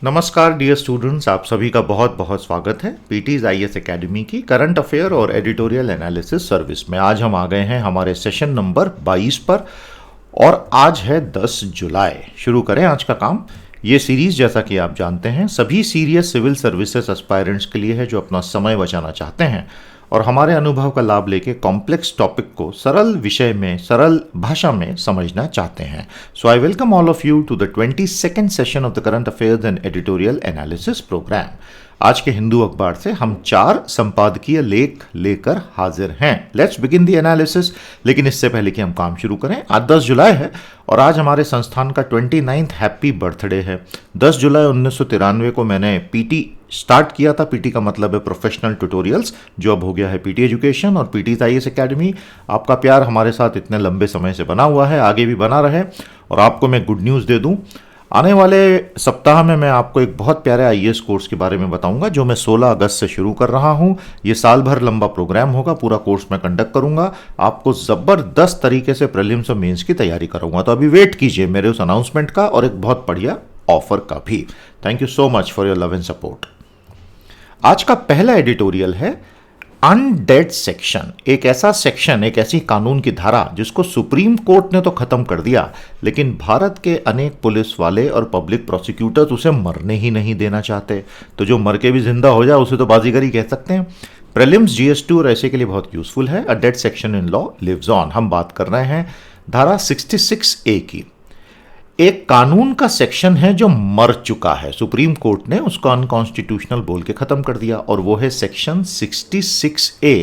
नमस्कार dear students, आप सभी का बहुत बहुत स्वागत है पीटीज आईएएस एकेडमी की करंट अफेयर और एडिटोरियल एनालिसिस सर्विस में। आज हम आ गए हैं हमारे सेशन नंबर 22 पर और आज है 10 जुलाई। शुरू करें आज का काम। ये सीरीज जैसा कि आप जानते हैं सभी सीरियस सिविल सर्विसेज एस्पायरेंट्स के लिए है जो अपना समय बचाना चाहते हैं और हमारे अनुभव का लाभ लेके कॉम्प्लेक्स टॉपिक को सरल विषय में सरल भाषा में समझना चाहते हैं। So I welcome all of you to the 22nd session of the current affairs and editorial analysis programme. आज के हिंदू अखबार से हम 4 संपादकीय लेख लेकर हाजिर हैं। Let's begin the analysis. लेकिन इससे पहले कि हम काम शुरू करें, आज 10 जुलाई है और आज हमारे संस्थान का 29th हैप्पी बर्थडे है। 10 जुलाई 1993 को मैंने पीटी स्टार्ट किया था। पीटी का मतलब है प्रोफेशनल ट्यूटोरियल्स, जो अब हो गया है पीटी एजुकेशन और पीटी आईएएस एकेडमी। आपका प्यार हमारे साथ इतने लंबे समय से बना हुआ है, आगे भी बना रहे। और आपको मैं गुड न्यूज़ दे दूं, आने वाले सप्ताह में मैं आपको एक बहुत प्यारे आईएएस कोर्स के बारे में बताऊंगा जो मैं 16 अगस्त से शुरू कर रहा हूं। ये साल भर लंबा प्रोग्राम होगा, पूरा कोर्स मैं कंडक्ट करूंगा। आपको ज़बरदस्त तरीके से प्रीलिम्स और मेंस की तैयारी कराऊंगा। तो अभी वेट कीजिए मेरे उस अनाउंसमेंट का और एक बहुत बढ़िया ऑफर का भी। Thank you so much for your love and support. आज का पहला एडिटोरियल है अनडेड सेक्शन। एक ऐसा सेक्शन, एक ऐसी कानून की धारा जिसको सुप्रीम कोर्ट ने तो खत्म कर दिया, लेकिन भारत के अनेक पुलिस वाले और पब्लिक प्रोसिक्यूटर्स उसे मरने ही नहीं देना चाहते। तो जो मर के भी जिंदा हो जाए उसे तो बाजीगरी कह सकते हैं। प्रीलिम्स, जीएस2 और ऐसे के लिए बहुत यूजफुल है। A dead section in law lives on. हम बात कर रहे हैं धारा 66A की। एक कानून का सेक्शन है जो मर चुका है, सुप्रीम कोर्ट ने उसको अनकॉन्स्टिट्यूशनल बोल के खत्म कर दिया, और वो है section 66A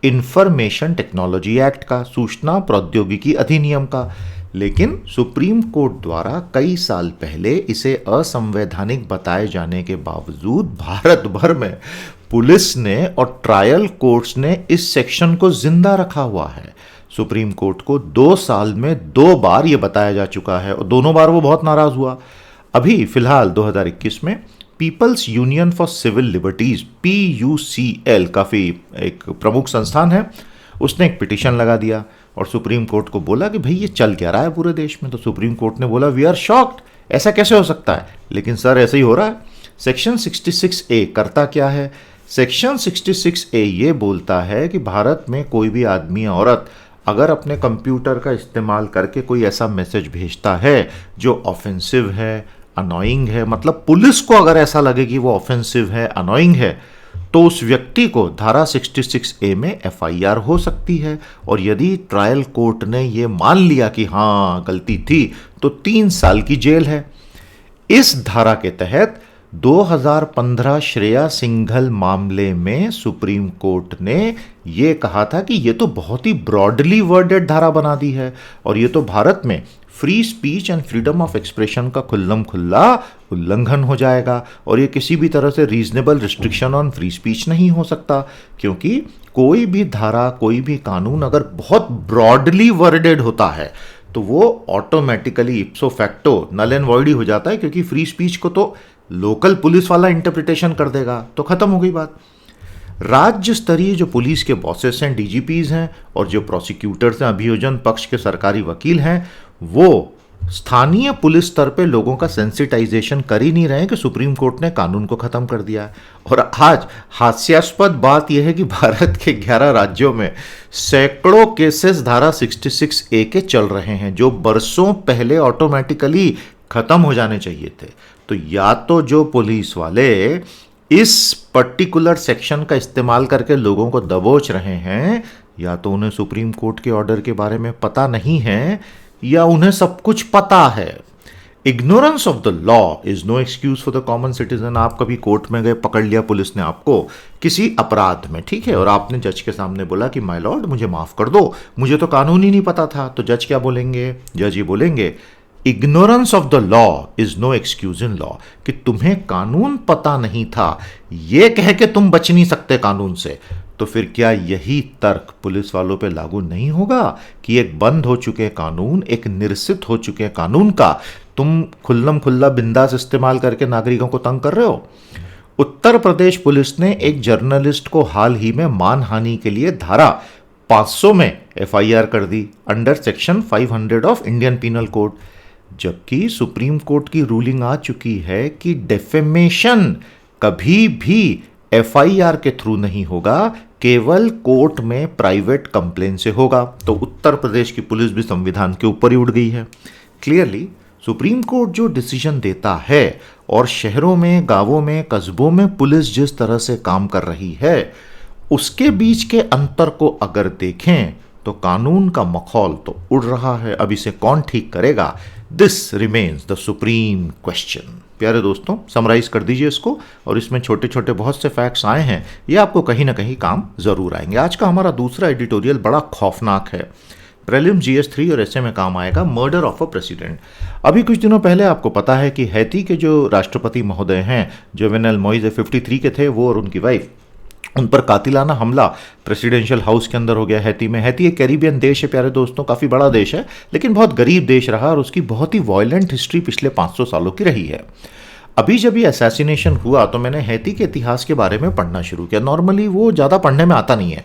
information technology act का, सूचना प्रौद्योगिकी अधिनियम का। लेकिन सुप्रीम कोर्ट द्वारा कई साल पहले इसे असंवैधानिक बताए जाने के बावजूद भारत भर में पुलिस ने और ट्रायल कोर्ट्स ने इस सेक्शन को जिंदा रखा हुआ है। सुप्रीम कोर्ट को 2 साल में 2 बार यह बताया जा चुका है और दोनों बार वो बहुत नाराज हुआ। अभी फिलहाल 2021 में People's Union for Civil Liberties, PUCL, काफ़ी एक प्रमुख संस्थान है, उसने एक पिटीशन लगा दिया और सुप्रीम कोर्ट को बोला कि भाई ये चल क्या रहा है पूरे देश में। तो सुप्रीम कोर्ट ने बोला वी आर शॉक्ड, ऐसा कैसे हो सकता है। लेकिन सर ऐसे ही हो रहा है। सेक्शन 66A करता क्या है? सेक्शन 66A ये बोलता है कि भारत में कोई भी आदमी या औरत अगर अपने कंप्यूटर का इस्तेमाल करके कोई ऐसा मैसेज भेजता है जो ऑफेंसिव है, अनोइंग है, मतलब पुलिस को अगर ऐसा लगे कि वो ऑफेंसिव है, अनोइंग है, तो उस व्यक्ति को धारा 66A में FIR हो सकती है। और यदि ट्रायल कोर्ट ने ये मान लिया कि हाँ गलती थी, तो 3 साल की जेल है। इस धारा के तहत 2015 श्रेया सिंघल मामले में सुप्रीम कोर्ट ने यह कहा था कि यह तो बहुत ही ब्रॉडली वर्डेड धारा बना दी है और यह तो भारत में free speech and freedom of expression का खुल्लम खुल्ला उल्लंघन हो जाएगा और यह किसी भी तरह से reasonable restriction on free speech नहीं हो सकता, क्योंकि कोई भी धारा, कोई भी कानून अगर बहुत ब्रॉडली वर्डेड होता है तो वो automatically ipso facto null and void ही हो जाता है, क्योंकि फ्री स्पीच को तो लोकल पुलिस वाला इंटरप्रिटेशन कर देगा, तो खत्म हो गई बात। राज्य स्तरीय जो पुलिस के बॉसेस हैं, डीजीपीज हैं, और जो प्रोसिक्यूटर्स हैं, अभियोजन पक्ष के सरकारी वकील हैं, वो स्थानीय पुलिस स्तर पे लोगों का सेंसिटाइजेशन कर ही नहीं रहे कि सुप्रीम कोर्ट ने कानून को खत्म कर दिया है। और आज हास्यास्पद बात यह है कि भारत के 11 राज्यों में सैकड़ों केसेस धारा 66A के चल रहे हैं जो बरसों पहले ऑटोमेटिकली खत्म हो जाने चाहिए थे। तो या तो जो पुलिस वाले इस पर्टिकुलर सेक्शन का इस्तेमाल करके लोगों को दबोच रहे हैं, या तो उन्हें सुप्रीम कोर्ट के ऑर्डर के बारे में पता नहीं है या उन्हें सब कुछ पता है। Ignorance of the law is no excuse for the common citizen. आप कभी कोर्ट में गए, पकड़ लिया पुलिस ने आपको किसी अपराध में, ठीक है, और आपने जज के सामने बोला कि माय लॉर्ड मुझे माफ कर दो, मुझे तो कानून ही नहीं पता था। तो जज क्या बोलेंगे? जज ये बोलेंगे ignorance of the law is no excuse in law, कि तुम्हें कानून पता नहीं था ये कह के तुम बच नहीं सकते कानून से। तो फिर क्या यही तर्क पुलिस वालों पे लागू नहीं होगा कि एक बंद हो चुके कानून, एक निरसित हो चुके कानून का तुम खुल्लम खुल्ला बिंदास इस्तेमाल करके नागरिकों को तंग कर रहे हो? उत्तर प्रदेश पुलिस ने एक जर्नलिस्ट को हाल ही में मानहानि के लिए धारा 500 में FIR कर दी under section 500 of Indian penal code. जबकि सुप्रीम कोर्ट की रूलिंग आ चुकी है कि डेफेमेशन कभी भी एफआईआर के थ्रू नहीं होगा, केवल कोर्ट में प्राइवेट कंप्लेन से होगा। तो उत्तर प्रदेश की पुलिस भी संविधान के ऊपर ही उड़ गई है। क्लियरली सुप्रीम कोर्ट जो डिसीजन देता है और शहरों में, गांवों में, कस्बों में पुलिस जिस तरह से काम कर रही है, उसके बीच के अंतर को अगर देखें तो कानून का मखौल तो उड़ रहा है। अब इसे कौन ठीक करेगा? This remains the supreme question. प्यारे दोस्तों, समराइज कर दीजिए इसको, और इसमें छोटे छोटे बहुत से फैक्ट्स आए हैं, ये आपको कहीं ना कहीं काम जरूर आएंगे। आज का हमारा दूसरा एडिटोरियल बड़ा खौफनाक है। प्रीलिम GS3 और ऐसे में काम आएगा, मर्डर ऑफ अ प्रेसिडेंट। अभी कुछ दिनों पहले आपको पता है कि हैती के जो राष्ट्रपति महोदय हैं, जोवेनेल मोइज़े, 53 के थे वो, और उनकी वाइफ, उन पर कातिलाना हमला प्रेसिडेंशियल हाउस के अंदर हो गया हैती में। हैती एक कैरिबियन देश है प्यारे दोस्तों, काफ़ी बड़ा देश है, लेकिन बहुत गरीब देश रहा और उसकी बहुत ही वायलेंट हिस्ट्री पिछले 500 सालों की रही है। अभी जब ये असैसिनेशन हुआ तो मैंने हैती के इतिहास के बारे में पढ़ना शुरू किया। नॉर्मली वो ज़्यादा पढ़ने में आता नहीं है,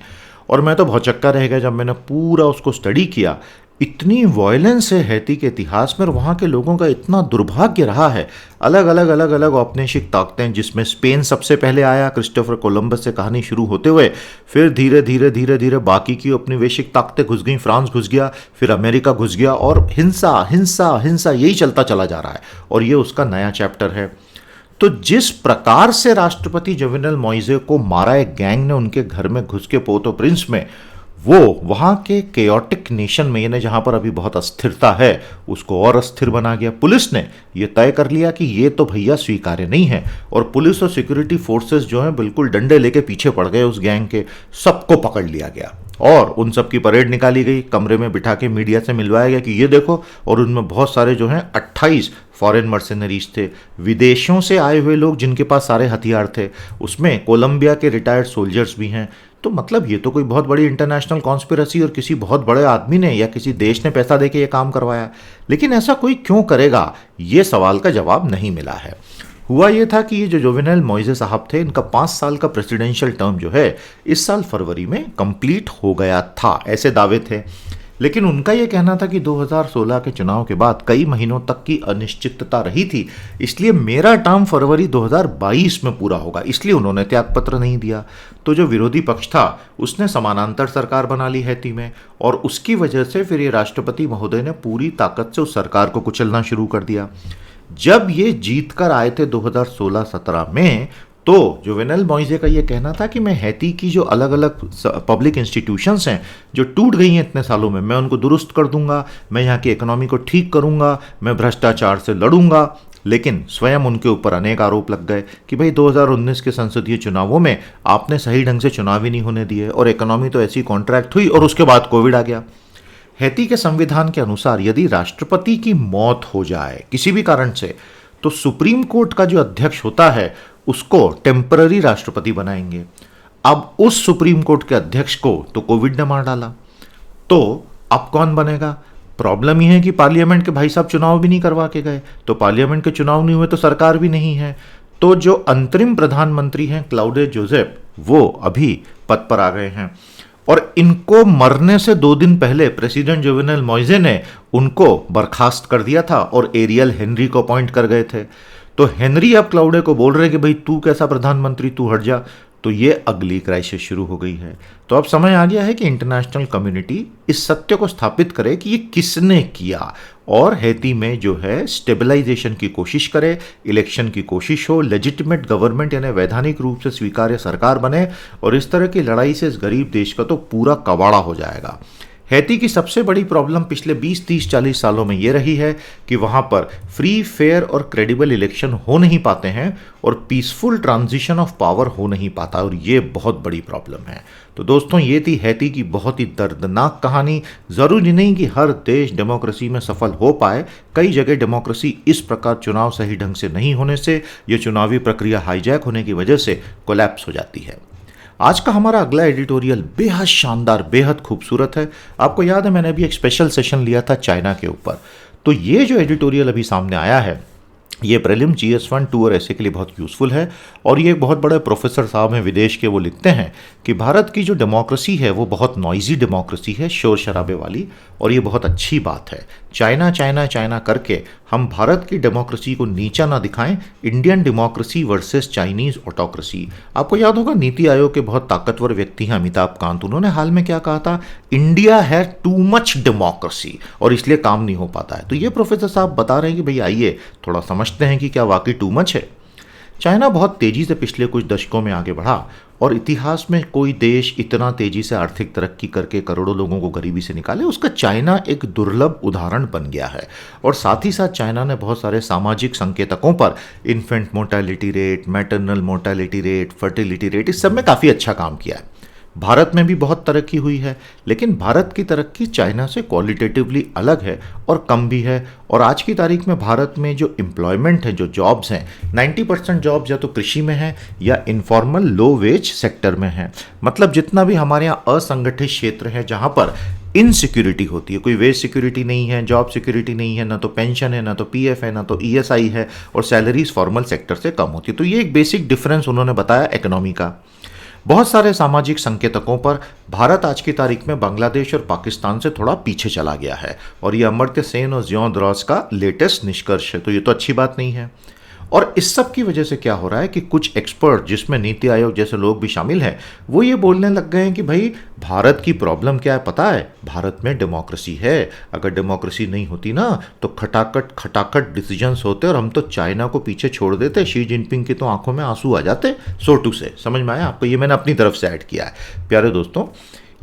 और मैं तो भौचक्का रह गया जब मैंने पूरा उसको स्टडी किया। इतनी वायलेंस है हैती के इतिहास में, और वहाँ के लोगों का इतना दुर्भाग्य रहा है। अलग अलग औपनिवेशिक ताकतें, जिसमें स्पेन सबसे पहले आया, क्रिस्टोफर कोलंबस से कहानी शुरू होते हुए, फिर धीरे धीरे बाकी की औपनिवेशिक ताकतें घुस गई, फ्रांस घुस गया, फिर अमेरिका घुस गया, और हिंसा हिंसा हिंसा यही चलता चला जा रहा है, और ये उसका नया चैप्टर है। तो जिस प्रकार से राष्ट्रपति जोवेनेल मोइज़े को मारा एक गैंग ने उनके घर में घुस के, पोर्टो प्रिंस में, वो वहाँ के केयोटिक नेशन में, यानी जहाँ पर अभी बहुत अस्थिरता है, उसको और अस्थिर बना गया। पुलिस ने ये तय कर लिया कि ये तो भैया स्वीकार्य नहीं है, और पुलिस और सिक्योरिटी फोर्सेस जो हैं बिल्कुल डंडे लेके पीछे पड़ गए उस गैंग के। सबको पकड़ लिया गया और उन सब की परेड निकाली गई, कमरे में बिठा के मीडिया से मिलवाया गया कि ये देखो। और उनमें बहुत सारे जो हैं 28 फॉरेन मर्सेनरीज थे, विदेशों से आए हुए लोग जिनके पास सारे हथियार थे। उसमें कोलंबिया के रिटायर्ड सोल्जर्स भी हैं। तो मतलब ये तो कोई बहुत बड़ी इंटरनेशनल कॉन्स्पिरेसी और किसी बहुत बड़े आदमी ने या किसी देश ने पैसा देके ये काम करवाया। लेकिन ऐसा कोई क्यों करेगा, ये सवाल का जवाब नहीं मिला है। हुआ ये था कि ये जो जोवेनेल मोइज़े साहब थे, इनका 5 साल का प्रेसिडेंशियल टर्म जो है इस साल फरवरी में कंप्लीट हो गया था, ऐसे दावे थे। लेकिन उनका ये कहना था कि 2016 के चुनाव के बाद कई महीनों तक की अनिश्चितता रही थी, इसलिए मेरा टर्म फरवरी 2022 में पूरा होगा, इसलिए उन्होंने त्यागपत्र नहीं दिया। तो जो विरोधी पक्ष था उसने समानांतर सरकार बना ली हैती में, और उसकी वजह से फिर ये राष्ट्रपति महोदय ने पूरी ताकत से उस सरकार को कुचलना शुरू कर दिया। जब ये जीत कर आए थे 2016-17 में, तो जोवेनेल मोइज़े का ये कहना था कि मैं हैती की जो अलग अलग पब्लिक इंस्टीट्यूशंस हैं जो टूट गई हैं इतने सालों में, मैं उनको दुरुस्त कर दूंगा, मैं यहाँ की इकोनॉमी को ठीक करूंगा, मैं भ्रष्टाचार से लड़ूंगा। लेकिन स्वयं उनके ऊपर अनेक आरोप लग गए कि भाई 2019 के संसदीय चुनावों में आपने सही ढंग से चुनाव ही नहीं होने दिए, और इकोनॉमी तो ऐसी कॉन्ट्रैक्ट हुई, और उसके बाद कोविड आ गया। हैती के संविधान के अनुसार यदि राष्ट्रपति की मौत हो जाए किसी भी कारण से, तो सुप्रीम कोर्ट का जो अध्यक्ष होता है उसको टेम्पररी राष्ट्रपति बनाएंगे। अब उस सुप्रीम कोर्ट के अध्यक्ष को तो कोविड ने मार डाला, तो अब कौन बनेगा? प्रॉब्लम यह है कि पार्लियामेंट के भाई साहब चुनाव भी नहीं करवा के गए, तो पार्लियामेंट के चुनाव नहीं हुए तो सरकार भी नहीं है। तो जो अंतरिम प्रधानमंत्री हैं क्लाउडियो जोसेफ, वो अभी पद पर आ गए हैं, और इनको मरने से 2 दिन पहले प्रेसिडेंट जोवेनेल मोइज़े ने उनको बर्खास्त कर दिया था और एरियल हेनरी को अपॉइंट कर गए थे। तो हेनरी अब क्लाउडियो को बोल रहे कि भाई तू कैसा प्रधानमंत्री, तू हट जा। तो ये अगली क्राइसिस शुरू हो गई है। तो अब समय आ गया है कि इंटरनेशनल कम्युनिटी इस सत्य को स्थापित करे कि ये किसने किया, और हैती में जो है स्टेबलाइजेशन की कोशिश करे, इलेक्शन की कोशिश हो, लेजिटिमेट गवर्नमेंट यानी वैधानिक रूप से स्वीकार्य सरकार बने, और इस तरह की लड़ाई से इस गरीब देश का तो पूरा कबाड़ा हो जाएगा। हैती की सबसे बड़ी प्रॉब्लम पिछले 20, 30, 40 सालों में ये रही है कि वहाँ पर फ्री, फेयर और क्रेडिबल इलेक्शन हो नहीं पाते हैं, और पीसफुल ट्रांजिशन ऑफ पावर हो नहीं पाता, और ये बहुत बड़ी प्रॉब्लम है। तो दोस्तों, ये थी हैती की बहुत ही दर्दनाक कहानी। ज़रूरी नहीं कि हर देश डेमोक्रेसी में सफल हो पाए, कई जगह डेमोक्रेसी इस प्रकार चुनाव सही ढंग से नहीं होने से, ये चुनावी प्रक्रिया हाईजैक होने की वजह से कोलैप्स हो जाती है। आज का हमारा अगला एडिटोरियल बेहद शानदार, बेहद खूबसूरत है। आपको याद है मैंने अभी एक स्पेशल सेशन लिया था चाइना के ऊपर, तो ये जो एडिटोरियल अभी सामने आया है ये प्रीलिम GS1 2 और ऐसे के लिए बहुत यूज़फुल है। और ये एक बहुत बड़े प्रोफेसर साहब हैं विदेश के, वो लिखते हैं कि भारत की जो डेमोक्रेसी है वो बहुत नॉइजी डेमोक्रेसी है, शोर शराबे वाली, और ये बहुत अच्छी बात है। चाइना चाइना चाइना करके हम भारत की डेमोक्रेसी को नीचा ना दिखाएं। Indian democracy versus Chinese autocracy. आपको याद होगा नीति आयोग के बहुत ताकतवर व्यक्ति हैं अमिताभ कांत, उन्होंने हाल में क्या कहा था, इंडिया है टू मच डेमोक्रेसी और इसलिए काम नहीं हो पाता है। तो ये प्रोफेसर साहब बता रहे हैं कि भाई आइए थोड़ा समझते हैं कि क्या वाकई टू मच है। चाइना बहुत तेजी से पिछले कुछ दशकों में आगे बढ़ा और इतिहास में कोई देश इतना तेजी से आर्थिक तरक्की करके करोड़ों लोगों को गरीबी से निकाले, उसका चाइना एक दुर्लभ उदाहरण बन गया है। और साथ ही साथ चाइना ने बहुत सारे सामाजिक संकेतकों पर, infant mortality rate, maternal mortality rate, fertility rate, इस सब में काफ़ी अच्छा काम किया है। भारत में भी बहुत तरक्की हुई है, लेकिन भारत की तरक्की चाइना से क्वालिटेटिवली अलग है और कम भी है। और आज की तारीख में भारत में जो एम्प्लॉयमेंट है, जो जॉब्स हैं, 90% जॉब्स या तो कृषि में है या इनफॉर्मल लो वेज सेक्टर में है। मतलब जितना भी हमारे यहाँ असंगठित क्षेत्र है जहाँ पर इनसिक्योरिटी होती है, कोई वेज सिक्योरिटी नहीं है, जॉब सिक्योरिटी नहीं है, ना तो पेंशन है, ना तो पीएफ है, ना तो ईएसआई है, और सैलरीज फॉर्मल सेक्टर से कम होती है। तो ये एक बेसिक डिफरेंस उन्होंने बताया इकोनॉमी का। बहुत सारे सामाजिक संकेतकों पर भारत आज की तारीख में बांग्लादेश और पाकिस्तान से थोड़ा पीछे चला गया है, और ये अमर्त्य सेन और जियों द्रॉस का लेटेस्ट निष्कर्ष है। तो ये तो अच्छी बात नहीं है। और इस सब की वजह से क्या हो रहा है कि कुछ एक्सपर्ट, जिसमें नीति आयोग जैसे लोग भी शामिल हैं, वो ये बोलने लग गए हैं कि भाई भारत की प्रॉब्लम क्या है पता है, भारत में डेमोक्रेसी है। अगर डेमोक्रेसी नहीं होती ना तो खटाखट खटाखट डिसीजंस होते और हम तो चाइना को पीछे छोड़ देते, शी जिनपिंग की तो आंखों में आंसू आ जाते, सोटू से। समझ में आया आपको? ये मैंने अपनी तरफ से ऐड किया है। प्यारे दोस्तों,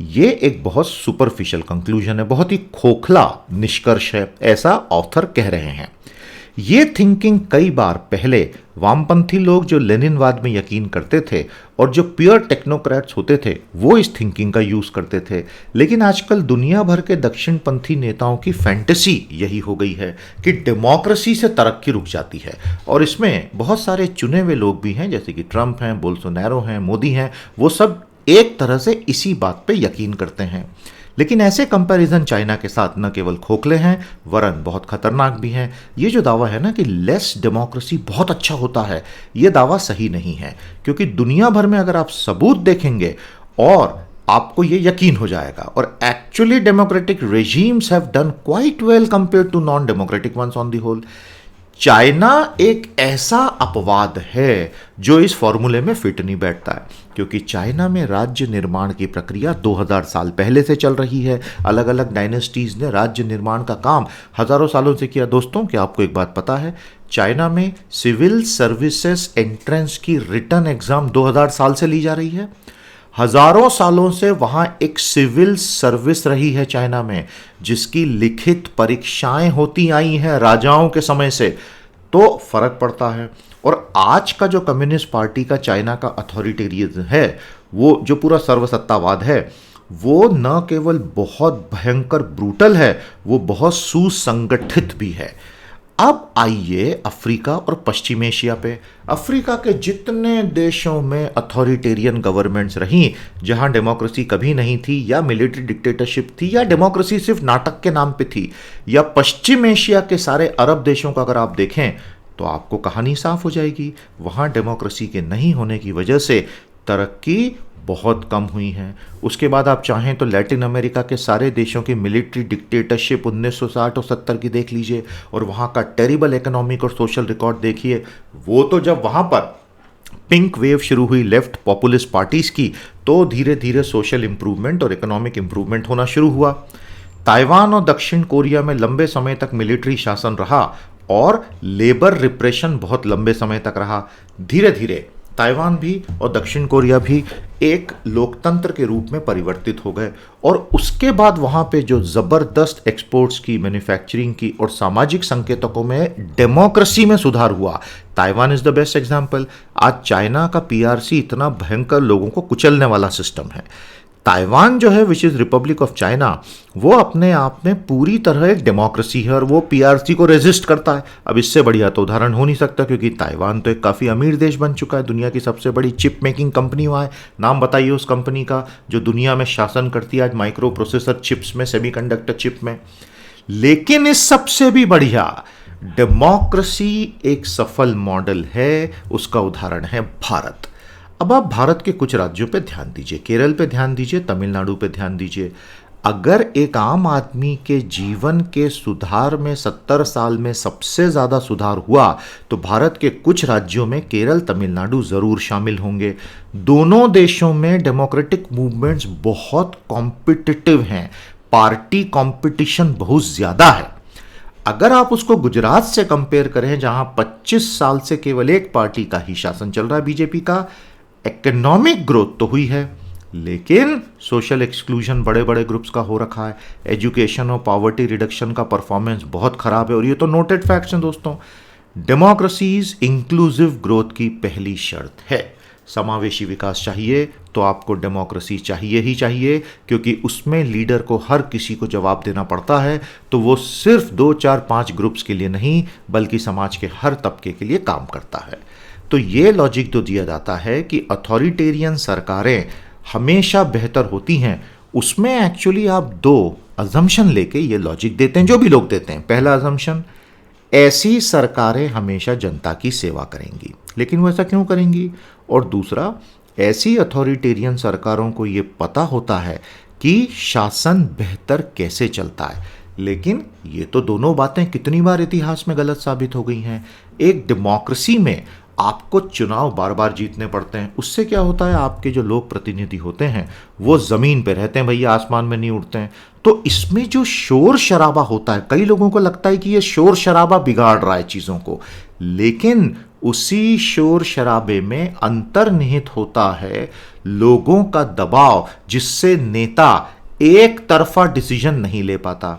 ये एक बहुत सुपरफिशियल कंक्लूजन है, बहुत ही खोखला निष्कर्ष है, ऐसा ऑथर कह रहे हैं। ये थिंकिंग कई बार पहले वामपंथी लोग जो लेनिनवाद में यकीन करते थे और जो प्योर टेक्नोक्रेट्स होते थे वो इस थिंकिंग का यूज़ करते थे, लेकिन आजकल दुनिया भर के दक्षिणपंथी नेताओं की फैंटेसी यही हो गई है कि डेमोक्रेसी से तरक्की रुक जाती है। और इसमें बहुत सारे चुने हुए लोग भी हैं, जैसे कि ट्रंप हैं, बोल्सोनारो हैं, मोदी हैं, वो सब एक तरह से इसी बात पे यकीन करते हैं। लेकिन ऐसे कंपैरिजन चाइना के साथ न केवल खोखले हैं वरन बहुत खतरनाक भी हैं। ये जो दावा है ना कि लेस डेमोक्रेसी बहुत अच्छा होता है, ये दावा सही नहीं है, क्योंकि दुनिया भर में अगर आप सबूत देखेंगे और आपको ये यकीन हो जाएगा, और actually democratic regimes have done quite well compare to non democratic ones on the whole. China एक ऐसा अपवाद है जो इस फॉर्मूले में फिट नहीं बैठता है, क्योंकि चाइना में राज्य निर्माण की प्रक्रिया 2000 साल पहले से चल रही है। अलग अलग डायनेस्टीज ने राज्य निर्माण का काम हजारों सालों से किया। दोस्तों, क्या आपको एक बात पता है, चाइना में सिविल सर्विसेज एंट्रेंस की रिटन एग्जाम 2000 साल से ली जा रही है। हजारों सालों से वहां एक सिविल सर्विस रही है चाइना में, जिसकी लिखित परीक्षाएं होती आई हैं राजाओं के समय से। तो फर्क पड़ता है। और आज का जो कम्युनिस्ट पार्टी का चाइना का अथॉरिटेरियन है, वो जो पूरा सर्वसत्तावाद है, वो न केवल बहुत भयंकर ब्रूटल है, वो बहुत सुसंगठित भी है। अब आइए अफ्रीका और पश्चिम एशिया पे। अफ्रीका के जितने देशों में अथॉरिटेरियन गवर्नमेंट्स रहीं, जहां डेमोक्रेसी कभी नहीं थी या मिलिट्री डिक्टेटरशिप थी या डेमोक्रेसी सिर्फ नाटक के नाम पे थी, या पश्चिम एशिया के सारे अरब देशों का अगर आप देखें तो आपको कहानी साफ हो जाएगी। वहां डेमोक्रेसी के नहीं होने की वजह से तरक्की बहुत कम हुई हैं। उसके बाद आप चाहें तो लैटिन अमेरिका के सारे देशों की मिलिट्री डिक्टेटरशिप 1960 और 70 की देख लीजिए, और वहाँ का टेरिबल इकोनॉमिक और सोशल रिकॉर्ड देखिए। वो तो जब वहाँ पर पिंक वेव शुरू हुई लेफ्ट पॉपुलिस्ट पार्टीज़ की, तो धीरे धीरे सोशल इंप्रूवमेंट और इकोनॉमिक इंप्रूवमेंट होना शुरू हुआ। ताइवान और दक्षिण कोरिया में लंबे समय तक मिलिट्री शासन रहा और लेबर रिप्रेशन बहुत लंबे समय तक रहा। धीरे धीरे ताइवान भी और दक्षिण कोरिया भी एक लोकतंत्र के रूप में परिवर्तित हो गए, और उसके बाद वहाँ पे जो ज़बरदस्त एक्सपोर्ट्स की, मैन्युफैक्चरिंग की और सामाजिक संकेतकों में डेमोक्रेसी में सुधार हुआ। Taiwan is the best example. आज चाइना का पीआरसी इतना भयंकर लोगों को कुचलने वाला सिस्टम है। ताइवान जो है, which is Republic of China, वो अपने आप में पूरी तरह एक डेमोक्रेसी है और वो पीआरसी को रेजिस्ट करता है। अब इससे बढ़िया तो उदाहरण हो नहीं सकता, क्योंकि ताइवान तो एक काफ़ी अमीर देश बन चुका है। दुनिया की सबसे बड़ी चिप मेकिंग कंपनी वहाँ है। नाम बताइए उस कंपनी का जो दुनिया में शासन करती है आज माइक्रो प्रोसेसर चिप्स में, सेमीकंडक्टर चिप में। लेकिन इस सबसे भी बढ़िया डेमोक्रेसी एक सफल मॉडल है, उसका उदाहरण है भारत। अब आप भारत के कुछ राज्यों पे ध्यान दीजिए, केरल पे ध्यान दीजिए, तमिलनाडु पे ध्यान दीजिए। अगर एक आम आदमी के जीवन के सुधार में 70 साल में सबसे ज़्यादा सुधार हुआ तो भारत के कुछ राज्यों में केरल, तमिलनाडु ज़रूर शामिल होंगे। दोनों देशों में डेमोक्रेटिक मूवमेंट्स बहुत कॉम्पिटिटिव हैं, पार्टी कंपटीशन बहुत ज़्यादा है। अगर आप उसको गुजरात से कंपेयर करें, जहां 25 साल से केवल एक पार्टी का ही शासन चल रहा है, बीजेपी का, इकोनॉमिक ग्रोथ तो हुई है लेकिन सोशल एक्सक्लूजन बड़े बड़े ग्रुप्स का हो रखा है। एजुकेशन और पॉवर्टी रिडक्शन का परफॉर्मेंस बहुत खराब है, और ये तो नोटेड फैक्ट्स हैं दोस्तों। डेमोक्रेसीज इंक्लूसिव ग्रोथ की पहली शर्त है। समावेशी विकास चाहिए तो आपको डेमोक्रेसी चाहिए ही चाहिए, क्योंकि उसमें लीडर को हर किसी को जवाब देना पड़ता है, तो वो सिर्फ 2, 4, 5 ग्रुप्स के लिए नहीं बल्कि समाज के हर तबके के लिए काम करता है। तो ये लॉजिक तो दिया जाता है कि अथॉरिटेरियन सरकारें हमेशा बेहतर होती हैं। उसमें एक्चुअली आप 2 अजम्पशन लेके ये लॉजिक देते हैं, जो भी लोग देते हैं। पहला अजम्पशन, ऐसी सरकारें हमेशा जनता की सेवा करेंगी, लेकिन वो ऐसा क्यों करेंगी? और दूसरा, ऐसी अथॉरिटेरियन सरकारों को ये पता होता है कि शासन बेहतर कैसे चलता है। लेकिन ये तो दोनों बातें कितनी बार इतिहास में गलत साबित हो गई हैं। एक डेमोक्रेसी में आपको चुनाव बार बार जीतने पड़ते हैं, उससे क्या होता है, आपके जो लोग प्रतिनिधि होते हैं वो ज़मीन पे रहते हैं भैया, आसमान में नहीं उड़ते हैं। तो इसमें जो शोर शराबा होता है, कई लोगों को लगता है कि ये शोर शराबा बिगाड़ रहा है चीज़ों को, लेकिन उसी शोर शराबे में अंतर्निहित होता है लोगों का दबाव, जिससे नेता एक तरफा डिसीजन नहीं ले पाता।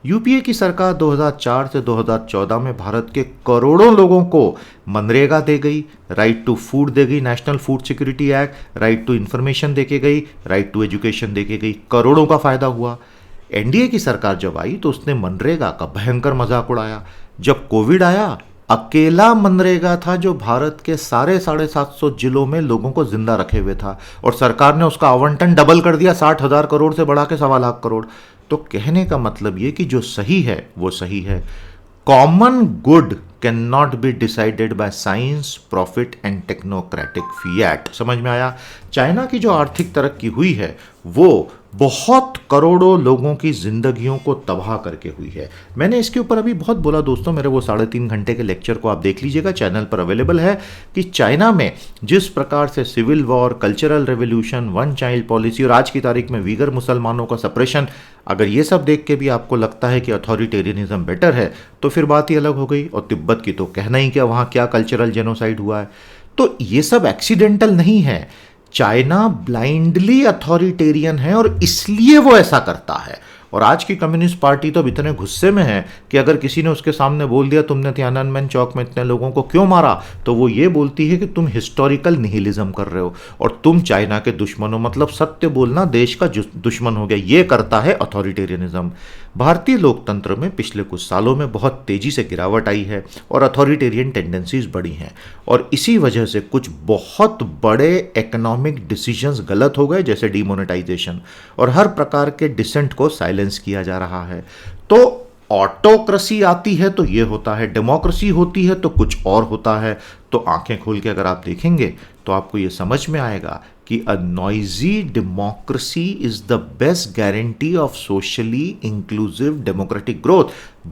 यूपीए की सरकार 2004 से 2014 में भारत के करोड़ों लोगों को मनरेगा दे गई, राइट टू फूड दे गई, national food security act, right to information दे के गई, राइट टू एजुकेशन दे के गई, करोड़ों का फायदा हुआ। एनडीए की सरकार जब आई तो उसने मनरेगा का भयंकर मजाक उड़ाया। जब कोविड आया, अकेला मनरेगा था जो भारत के साढ़े 750 जिलों में लोगों को जिंदा रखे हुए था, और सरकार ने उसका आवंटन डबल कर दिया, 60,000 करोड़ से बढ़ा के 1.25 लाख करोड़। तो कहने का मतलब ये कि जो सही है वो सही है। Common good can not be decided by science, profit and technocratic fiat. समझ में आया? चाइना की जो आर्थिक तरक्की हुई है वो बहुत करोड़ों लोगों की जिंदगियों को तबाह करके हुई है। मैंने इसके ऊपर अभी बहुत बोला दोस्तों, मेरे वो 3.5 घंटे के लेक्चर को आप देख लीजिएगा, चैनल पर अवेलेबल है, कि चाइना में जिस प्रकार से civil war, cultural revolution, one child policy और आज की तारीख में वीगर मुसलमानों का सप्रेशन, अगर ये सब देख के भी आपको लगता है कि अथॉरिटेरियनिज्म बेटर है तो फिर बात ही अलग हो गई। और तिब्बत की तो कहना ही क्या, वहाँ क्या कल्चरल जेनोसाइड हुआ है। तो ये सब एक्सीडेंटल नहीं है। चाइना ब्लाइंडली अथॉरिटेरियन है और इसलिए वो ऐसा करता है। और आज की कम्युनिस्ट पार्टी तो अब इतने गुस्से में है कि अगर किसी ने उसके सामने बोल दिया तुमने तियाननमेन चौक में इतने लोगों को क्यों मारा, तो वो ये बोलती है कि तुम हिस्टोरिकल निहिलिज्म कर रहे हो और तुम चाइना के दुश्मन हो, मतलब सत्य बोलना देश का दुश्मन हो गया। ये करता है अथॉरिटेरियनिज्म। भारतीय लोकतंत्र में पिछले कुछ सालों में बहुत तेजी से गिरावट आई है और अथॉरिटेरियन टेंडेंसीज बढ़ी हैं, और इसी वजह से कुछ बहुत बड़े इकोनॉमिक डिसीजंस गलत हो गए, जैसे डीमोनेटाइजेशन, और हर प्रकार के डिसेंट को साइलेंस किया जा रहा है। तो ऑटोक्रेसी आती है तो ये होता है, डेमोक्रेसी होती है तो कुछ और होता है। तो आंखें खोल के अगर आप देखेंगे तो आपको ये समझ में आएगा कि a noisy democracy is the best guarantee of socially inclusive democratic growth.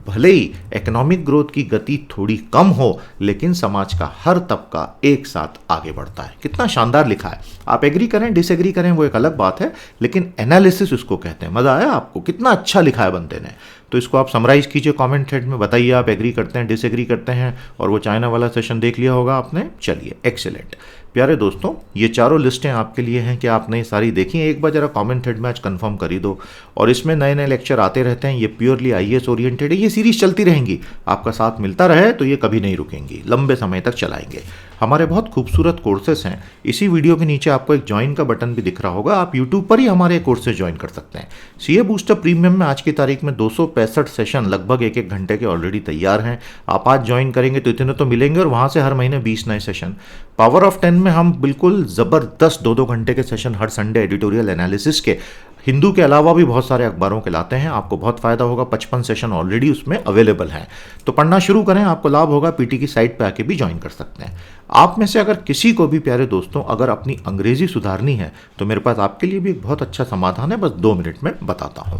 भले ही इकोनॉमिक ग्रोथ की गति थोड़ी कम हो, लेकिन समाज का हर तबका एक साथ आगे बढ़ता है। कितना शानदार लिखा है। आप एग्री करें डिसएग्री करें वो एक अलग बात है, लेकिन एनालिसिस उसको कहते हैं। मजा आया आपको? कितना अच्छा लिखा है बंदे ने। तो इसको आप समराइज कीजिए कमेंट थ्रेड में, बताइए आप एग्री करते हैं डिसएग्री करते हैं। और वो चाइना वाला सेशन देख लिया होगा आपने। चलिए, एक्सीलेंट। प्यारे दोस्तों, ये चारों लिस्टें आपके लिए हैं कि आपने सारी देखी हैं। एक बार जरा कमेंट थ्रेड में आज कंफर्म कर ही दो। और इसमें नए नए लेक्चर आते रहते हैं। ये प्योरली आईएएस ओरिएंटेड है। ये सीरीज चलती रहेंगी, आपका साथ मिलता रहे तो ये कभी नहीं रुकेंगी, लंबे समय तक चलाएंगे। हमारे बहुत खूबसूरत कोर्सेस हैं। इसी वीडियो के नीचे आपको एक ज्वाइन का बटन भी दिख रहा होगा, आप यूट्यूब पर ही हमारे कोर्सेज ज्वाइन कर सकते हैं। सीए बूस्टर प्रीमियम में आज की तारीख में 265 सेशन लगभग 1-1 घंटे के ऑलरेडी तैयार हैं। आप आज ज्वाइन करेंगे तो इतने तो मिलेंगे, और वहाँ से हर महीने 20 नए सेशन। पावर ऑफ 10 में हम बिल्कुल ज़बरदस्त 2-2 घंटे के सेशन हर संडे एडिटोरियल एनालिसिस के हिंदू के अलावा भी बहुत सारे अखबारों के लाते हैं, आपको बहुत फायदा होगा। 55 सेशन ऑलरेडी उसमें अवेलेबल हैं, तो पढ़ना शुरू करें, आपको लाभ होगा। पीटी की साइट पे आके भी ज्वाइन कर सकते हैं। आप में से अगर किसी को भी प्यारे दोस्तों अगर अपनी अंग्रेजी सुधारनी है तो मेरे पास आपके लिए भी एक बहुत अच्छा समाधान है, बस 2 मिनट में बताता हूं।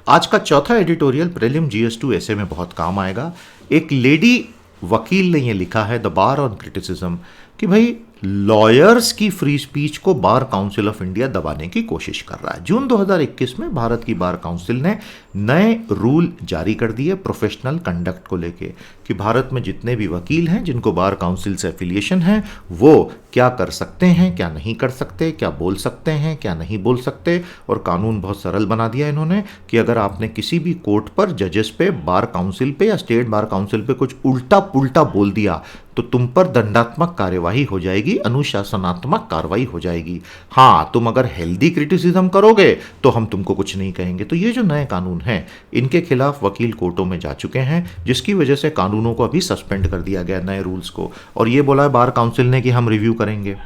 आज का चौथा एडिटोरियल प्रीलिम GS2 ऐसे में बहुत काम आएगा। एक लेडी वकील ने यह लिखा है द बार ऑन क्रिटिसिज्म कि भाई लॉयर्स की फ्री स्पीच को बार काउंसिल ऑफ इंडिया दबाने की कोशिश कर रहा है। जून 2021 में भारत की बार काउंसिल ने नए रूल जारी कर दिए प्रोफेशनल कंडक्ट को लेके कि भारत में जितने भी वकील हैं जिनको बार काउंसिल से एफिलिएशन है वो क्या कर सकते हैं, क्या नहीं कर सकते, क्या बोल सकते हैं, क्या नहीं बोल सकते। और कानून बहुत सरल बना दिया इन्होंने कि अगर आपने किसी भी कोर्ट पर, जजेस पे, बार काउंसिल पे या स्टेट बार काउंसिल पे कुछ उल्टा पुल्टा बोल दिया तो तुम पर दंडात्मक कार्यवाही हो जाएगी, अनुशासनात्मक कार्रवाई हो जाएगी। हाँ, तुम अगर हेल्दी क्रिटिसिज्म करोगे तो हम तुमको कुछ नहीं कहेंगे। तो ये जो नए कानून हैं इनके खिलाफ वकील कोर्टों में जा चुके हैं, जिसकी वजह से कानूनों को अभी सस्पेंड कर दिया गया, नए रूल्स को। और ये बोला है बार काउंसिल ने कि हम रिव्यू करेंगे।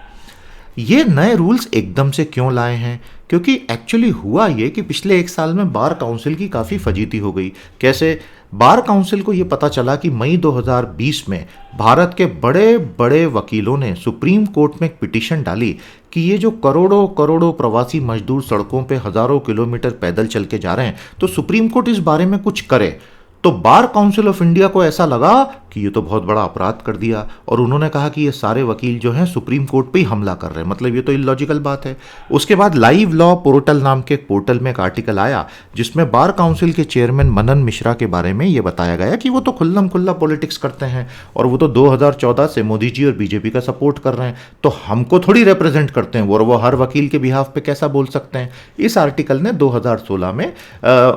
ये नए रूल्स एकदम से क्यों लाए हैं? क्योंकि एक्चुअली हुआ ये कि पिछले 1 साल में बार काउंसिल की काफ़ी फजीती हो गई। कैसे? बार काउंसिल को ये पता चला कि मई 2020 में भारत के बड़े बड़े वकीलों ने सुप्रीम कोर्ट में एक पिटीशन डाली कि ये जो करोड़ों करोड़ों प्रवासी मजदूर सड़कों पे हज़ारों किलोमीटर पैदल चल के जा रहे हैं, तो सुप्रीम कोर्ट इस बारे में कुछ करे। तो बार काउंसिल ऑफ इंडिया को ऐसा लगा कि ये तो बहुत बड़ा अपराध कर दिया और उन्होंने कहा कि ये सारे वकील जो हैं सुप्रीम कोर्ट पे ही हमला कर रहे हैं। मतलब ये तो इलॉजिकल बात है। उसके बाद लाइव लॉ पोर्टल नाम के एक पोर्टल में एक आर्टिकल आया जिसमें बार काउंसिल के चेयरमैन मनन मिश्रा के बारे में ये बताया गया कि वो तो खुल्लम खुल्ला पॉलिटिक्स करते हैं और वो तो 2014 से मोदी जी और बीजेपी का सपोर्ट कर रहे हैं, तो हमको थोड़ी रिप्रेजेंट करते हैं, और वो हर वकील के बिहाफ पे कैसा बोल सकते हैं। इस आर्टिकल ने 2016 में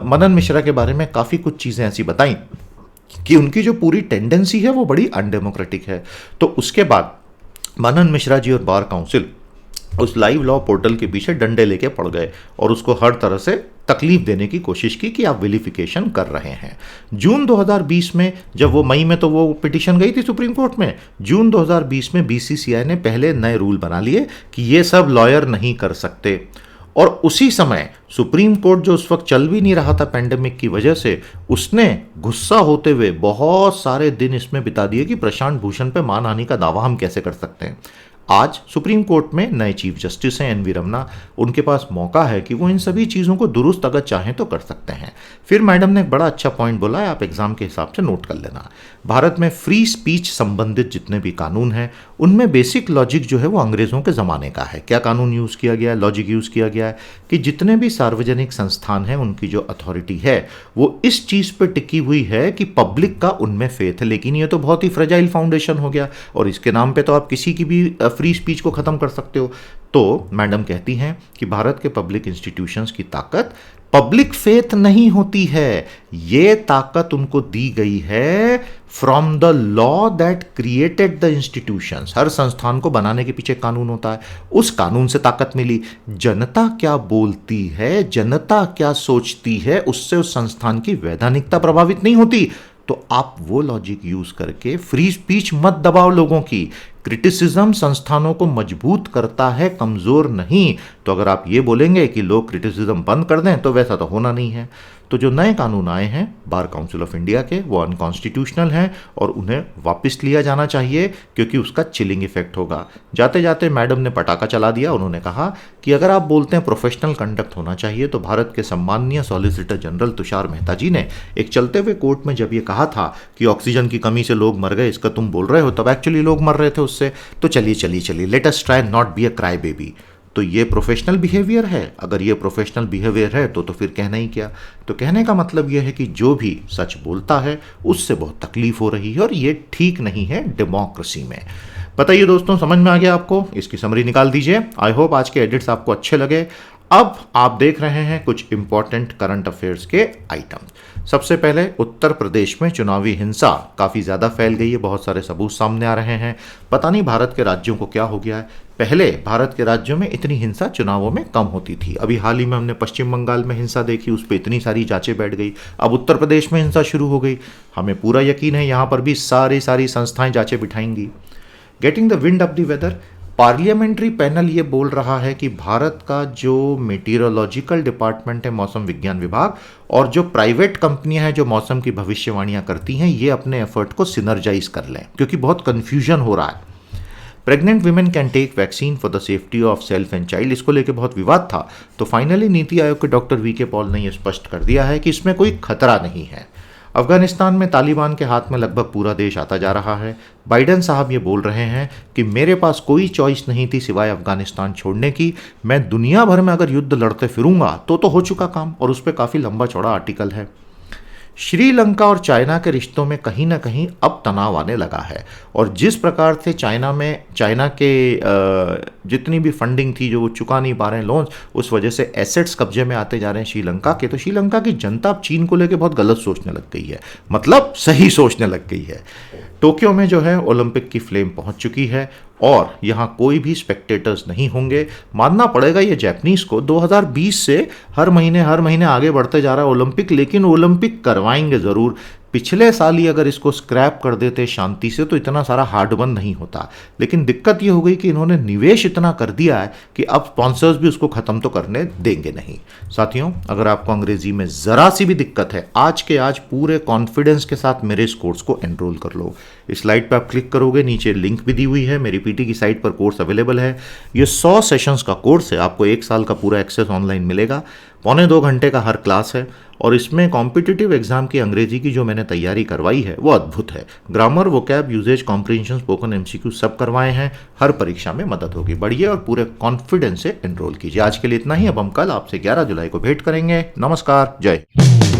मनन मिश्रा के बारे में काफ़ी कुछ चीज़ें ऐसी बताई कि उनकी जो पूरी टेंडेंसी है वो बड़ी अनडेमोक्रेटिक है। तो उसके बाद मनन मिश्रा जी और बार काउंसिल उस लाइव लॉ पोर्टल के पीछे डंडे लेके पड़ गए और उसको हर तरह से तकलीफ देने की कोशिश की कि आप विलिफिकेशन कर रहे हैं। जून 2020 में जब वो मई में तो वो पिटीशन गई थी सुप्रीम कोर्ट में, जून 2020 में BCCI ने पहले नए रूल बना लिए कि ये सब लॉयर नहीं कर सकते। और उसी समय सुप्रीम कोर्ट जो उस वक्त चल भी नहीं रहा था पेंडेमिक की वजह से, उसने गुस्सा होते हुए बहुत सारे दिन इसमें बिता दिए कि प्रशांत भूषण पे मानहानि का दावा हम कैसे कर सकते हैं। आज सुप्रीम कोर्ट में नए चीफ जस्टिस हैं NV रमना, उनके पास मौका है कि वो इन सभी चीज़ों को दुरुस्त अगर चाहें तो कर सकते हैं। फिर मैडम ने एक बड़ा अच्छा पॉइंट बोला है, आप एग्जाम के हिसाब से नोट कर लेना। भारत में फ्री स्पीच संबंधित जितने भी कानून हैं उनमें बेसिक लॉजिक जो है वो अंग्रेज़ों के ज़माने का है। क्या कानून यूज़ किया गया है, लॉजिक यूज़ किया गया है कि जितने भी सार्वजनिक संस्थान हैं उनकी जो अथॉरिटी है वो इस चीज़ पर टिकी हुई है कि पब्लिक का उनमें फेथ है। लेकिन ये तो बहुत ही फ्रेजाइल फाउंडेशन हो गया और इसके नाम पे तो आप किसी की भी फ्री स्पीच को ख़त्म कर सकते हो। तो मैडम कहती हैं कि भारत के पब्लिक इंस्टीट्यूशंस की ताकत पब्लिक फेथ नहीं होती है, ये ताकत उनको दी गई है from the law that created the institutions. हर संस्थान को बनाने के पीछे कानून होता है, उस कानून से ताकत मिली। जनता क्या बोलती है, जनता क्या सोचती है, उससे उस संस्थान की वैधानिकता प्रभावित नहीं होती। तो आप वो लॉजिक यूज करके फ्री स्पीच मत दबाओ लोगों की। क्रिटिसिज्म संस्थानों को मजबूत करता है, कमजोर नहीं। तो अगर आप ये बोलेंगे कि लोग क्रिटिसिज्म बंद कर दें तो वैसा तो होना नहीं है। तो जो नए कानून आए हैं बार काउंसिल ऑफ इंडिया के वो अनकॉन्स्टिट्यूशनल हैं और उन्हें वापस लिया जाना चाहिए क्योंकि उसका चिलिंग इफेक्ट होगा। जाते जाते मैडम ने पटाखा चला दिया, उन्होंने कहा कि अगर आप बोलते हैं प्रोफेशनल कंडक्ट होना चाहिए तो भारत के सम्माननीय सॉलिसिटर जनरल तुषार मेहता जी ने एक चलते हुए कोर्ट में जब ये कहा था कि ऑक्सीजन की कमी से लोग मर गए, इसका तुम बोल रहे हो, तब एक्चुअली लोग मर रहे थे उससे। तो चलिए let us try not be a cry baby. तो ये प्रोफेशनल बिहेवियर है। अगर ये प्रोफेशनल बिहेवियर है तो फिर कहना ही क्या। तो कहने का मतलब ये है कि जो भी सच बोलता है उससे बहुत तकलीफ हो रही है और ये ठीक नहीं है डेमोक्रेसी में। बताइए दोस्तों, समझ में आ गया आपको? इसकी समरी निकाल दीजिए। आई होप आज के एडिट्स आपको अच्छे लगे। अब आप देख रहे हैं कुछ इंपॉर्टेंट करंट अफेयर्स के आइटम। सबसे पहले उत्तर प्रदेश में चुनावी हिंसा काफ़ी ज़्यादा फैल गई है, बहुत सारे सबूत सामने आ रहे हैं। पता नहीं भारत के राज्यों को क्या हो गया है। पहले भारत के राज्यों में इतनी हिंसा चुनावों में कम होती थी। अभी हाल ही में हमने पश्चिम बंगाल में हिंसा देखी, उस पर इतनी सारी जांचें बैठ गई। अब उत्तर प्रदेश में हिंसा शुरू हो गई। हमें पूरा यकीन है यहाँ पर भी सारी संस्थाएं जांचें बिठाएंगी। Getting the wind up the weather, parliamentary panel ये बोल रहा है कि भारत का जो मेटीरियोलॉजिकल डिपार्टमेंट है, मौसम विज्ञान विभाग, और जो प्राइवेट कंपनियां हैं जो मौसम की भविष्यवाणियां करती हैं, ये अपने एफर्ट को सिनर्जाइज कर लें, क्योंकि बहुत कंफ्यूजन हो रहा है। Pregnant women can take vaccine for the safety of self and child, इसको लेकर बहुत विवाद था। तो फाइनली नीति आयोग के डॉक्टर वी के पॉल ने यह स्पष्ट कर दिया है कि इसमें कोई खतरा नहीं है। अफगानिस्तान में तालिबान के हाथ में लगभग पूरा देश आता जा रहा है। बाइडेन साहब ये बोल रहे हैं कि मेरे पास कोई चॉइस नहीं थी सिवाय अफगानिस्तान छोड़ने की। मैं दुनिया भर में अगर युद्ध लड़ते फिरूंगा तो हो चुका काम, और उस पर काफ़ी लंबा चौड़ा आर्टिकल है। श्रीलंका और चाइना के रिश्तों में कहीं ना कहीं अब तनाव आने लगा है, और जिस प्रकार से चाइना के जितनी भी फंडिंग थी जो वो चुका नहीं पा रहे हैं लोन्स, उस वजह से एसेट्स कब्जे में आते जा रहे हैं श्रीलंका के। तो श्रीलंका की जनता अब चीन को लेकर बहुत गलत सोचने लग गई है, मतलब सही सोचने लग गई है। टोक्यो में जो है ओलंपिक की फ्लेम पहुंच चुकी है और यहाँ कोई भी स्पेक्टेटर्स नहीं होंगे। मानना पड़ेगा ये जापानीज को, 2020 से हर महीने आगे बढ़ते जा रहा है ओलंपिक, लेकिन ओलंपिक करवाएंगे ज़रूर। पिछले साल ही अगर इसको स्क्रैप कर देते शांति से तो इतना सारा हार्ड वन नहीं होता। लेकिन दिक्कत ये हो गई कि इन्होंने निवेश इतना कर दिया है कि अब स्पॉन्सर्स भी उसको ख़त्म तो करने देंगे नहीं। साथियों, अगर आपको अंग्रेजी में ज़रा सी भी दिक्कत है, आज के आज पूरे कॉन्फिडेंस के साथ मेरे इस कोर्स को एनरोल कर लो। इस स्लाइड पर आप क्लिक करोगे, नीचे लिंक भी दी हुई है, मेरी पीटी की साइट पर कोर्स अवेलेबल है। ये 100 सेशंस का कोर्स है, आपको 1 साल का पूरा एक्सेस ऑनलाइन मिलेगा। 1.25 घंटे का हर क्लास है, और इसमें कॉम्पिटिटिव एग्जाम की अंग्रेजी की जो मैंने तैयारी करवाई है वो अद्भुत है। Grammar, vocab, usages, comprehension, spoken, MCQ सब करवाए हैं। हर परीक्षा में मदद होगी। बढ़िए और पूरे कॉन्फिडेंस से एनरोल कीजिए। आज के लिए इतना ही। अब हम कल आपसे 11 जुलाई को भेंट करेंगे। नमस्कार, जय।